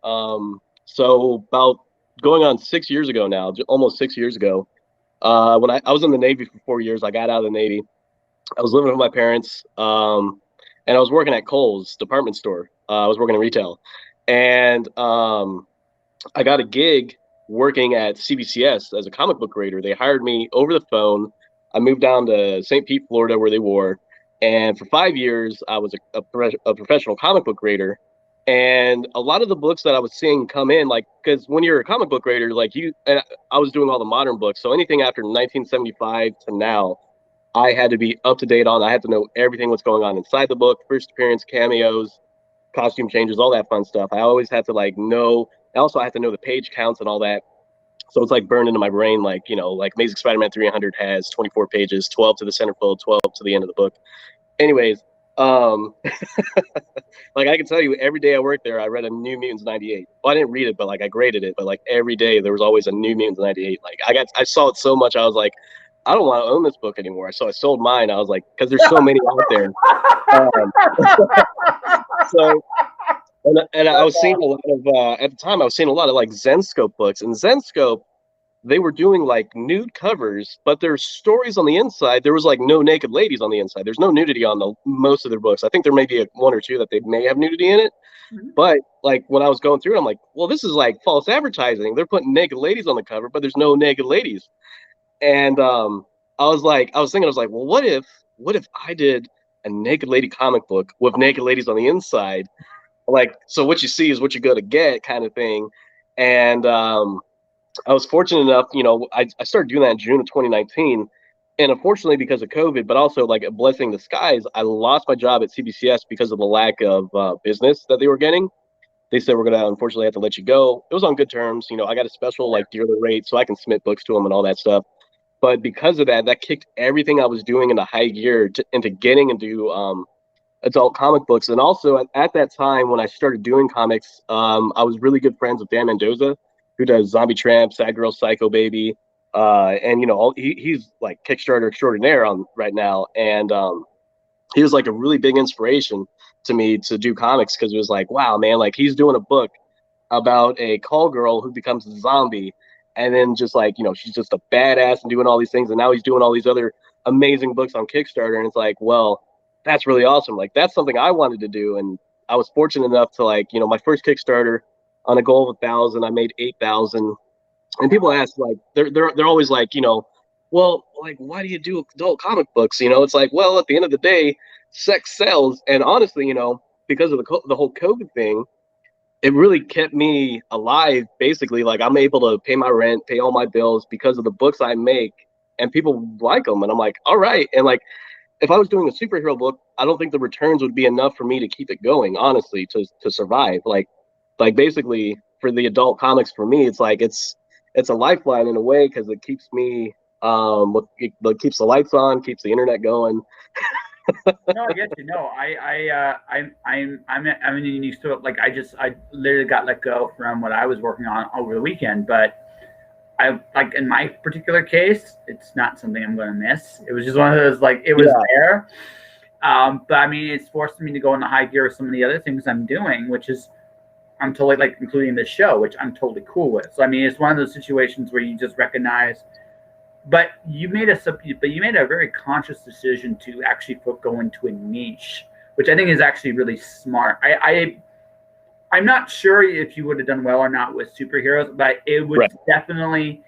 So about going on 6 years ago now, almost 6 years ago, when I was in the Navy for 4 years, I got out of the Navy. I was living with my parents, and I was working at Kohl's department store. I was working in retail, and I got a gig working at CBCS as a comic book grader. They hired me over the phone. I moved down to St. Pete, Florida, where they were, and for 5 years, I was a professional comic book grader. And a lot of the books that I was seeing come in, like, because when you're a comic book grader, like and I was doing all the modern books, so anything after 1975 to now, I had to be up to date on. I had to know everything what's going on inside the book, first appearance, cameos, costume changes, all that fun stuff. I always had to like know. Also, I had to know the page counts and all that. So it's like burned into my brain. Like like Amazing Spider-Man 300 has 24 pages, 12 to the centerfold, 12 to the end of the book. Anyways, um, like I can tell you, every day I worked there, I read a New Mutants 98. Well, I didn't read it, but like I graded it. But like every day, there was always a New Mutants 98. Like I saw it so much, I was like, I don't want to own this book anymore. So I sold mine. I was like, because there's so many out there. Um, so and I was seeing a lot of at the time I was seeing a lot of like Zenscope books, and Zenscope they were doing like nude covers, but there's stories on the inside. There was like no naked ladies on the inside. There's no nudity on the most of their books. I think there may be one or two that they may have nudity in it. But like when I was going through it, I'm like, well, this is like false advertising. They're putting naked ladies on the cover, but there's no naked ladies. And I was thinking, I was like, well, what if I did a naked lady comic book with naked ladies on the inside? Like, so what you see is what you're gonna get, kind of thing. And I was fortunate enough, I started doing that in June of 2019. And unfortunately, because of COVID, but also like a blessing in disguise, I lost my job at CBCS because of the lack of business that they were getting. They said, we're going to unfortunately have to let you go. It was on good terms. I got a special like dealer rate so I can submit books to them and all that stuff. But because of that, that kicked everything I was doing into high gear into getting into adult comic books. And also at that time when I started doing comics, I was really good friends with Dan Mendoza, who does Zombie Tramp, Sad Girl, Psycho Baby, and he's like Kickstarter extraordinaire on right now. And he was like a really big inspiration to me to do comics, because it was like, wow, man, like he's doing a book about a call girl who becomes a zombie, and then just like she's just a badass and doing all these things, and now he's doing all these other amazing books on Kickstarter, and it's like, well, that's really awesome. Like that's something I wanted to do, and I was fortunate enough to like my first Kickstarter on a goal of 1,000, I made 8,000, and people ask like they're always like well, like why do you do adult comic books? It's like, well, at the end of the day, sex sells, and honestly, because of the whole COVID thing, it really kept me alive. Basically, like I'm able to pay my rent, pay all my bills because of the books I make, and people like them, and I'm like, all right, and like if I was doing a superhero book, I don't think the returns would be enough for me to keep it going, honestly, to survive. Like basically for the adult comics, for me, it's like it's a lifeline in a way, because it keeps me it keeps the lights on, keeps the internet going. No, I get you. No, I'm in a unique story. Like I literally got let go from what I was working on over the weekend, but I like in my particular case, it's not something I'm going to miss. It was just one of those like it was there. But I mean, it's forced me to go into high gear with some of the other things I'm doing, which is I'm totally like including this show, which I'm totally cool with. So I mean, it's one of those situations where you just recognize. But you made a very conscious decision to actually go into a niche, which I think is actually really smart. I'm not sure if you would have done well or not with superheroes, but it was definitely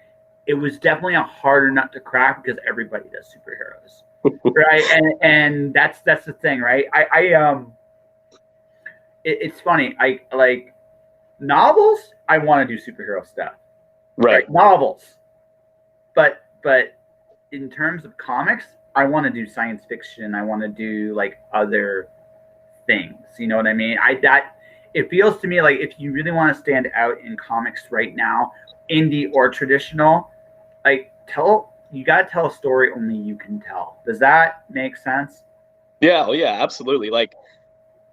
a harder nut to crack because everybody does superheroes, right? And that's the thing, right? It's funny. I like novels. I want to do superhero stuff, right? Novels, but in terms of comics, I want to do science fiction. I want to do like other things. You know what I mean? It feels to me like if you really want to stand out in comics right now, indie or traditional, like you got to tell a story only you can tell. Does that make sense? Yeah, oh yeah, absolutely. Like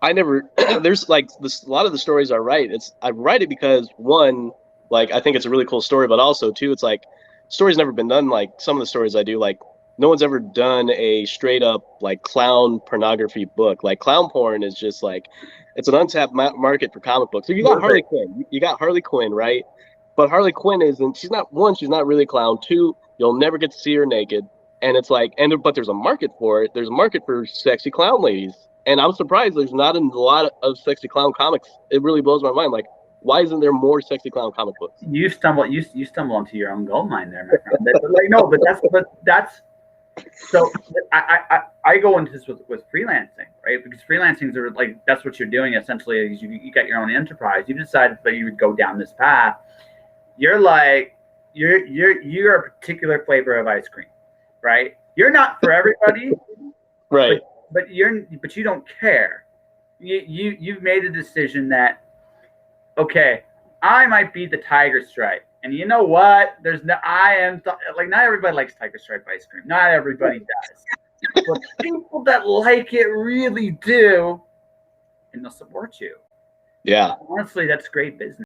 I never there's like a lot of the stories I write. I write it because one, like I think it's a really cool story, but also two, it's like stories never been done. Like some of the stories I do, like no one's ever done a straight up like clown pornography book. Like clown porn is just like It's an untapped market for comic books. So you got Harley Quinn. You got Harley Quinn, right? But Harley Quinn isn't. She's not one. She's not really a clown. Two, you'll never get to see her naked. And it's like, but there's a market for it. There's a market for sexy clown ladies. And I'm surprised there's not a lot of sexy clown comics. It really blows my mind. Like, why isn't there more sexy clown comic books? You stumble into your own gold mine there, my friend. Like, no, but that's so I go into this with freelancing, right? Because freelancing are like, that's what you're doing essentially. Is you got your own enterprise. You decided that you would go down this path. You're like, you're a particular flavor of ice cream, right? You're not for everybody, right? But you don't care. You've made a decision that, okay, I might be the tiger stripe, and you know what? Like, not everybody likes tiger stripe ice cream. Not everybody does, but people that like it really do, and they'll support you. Yeah, honestly, that's great business.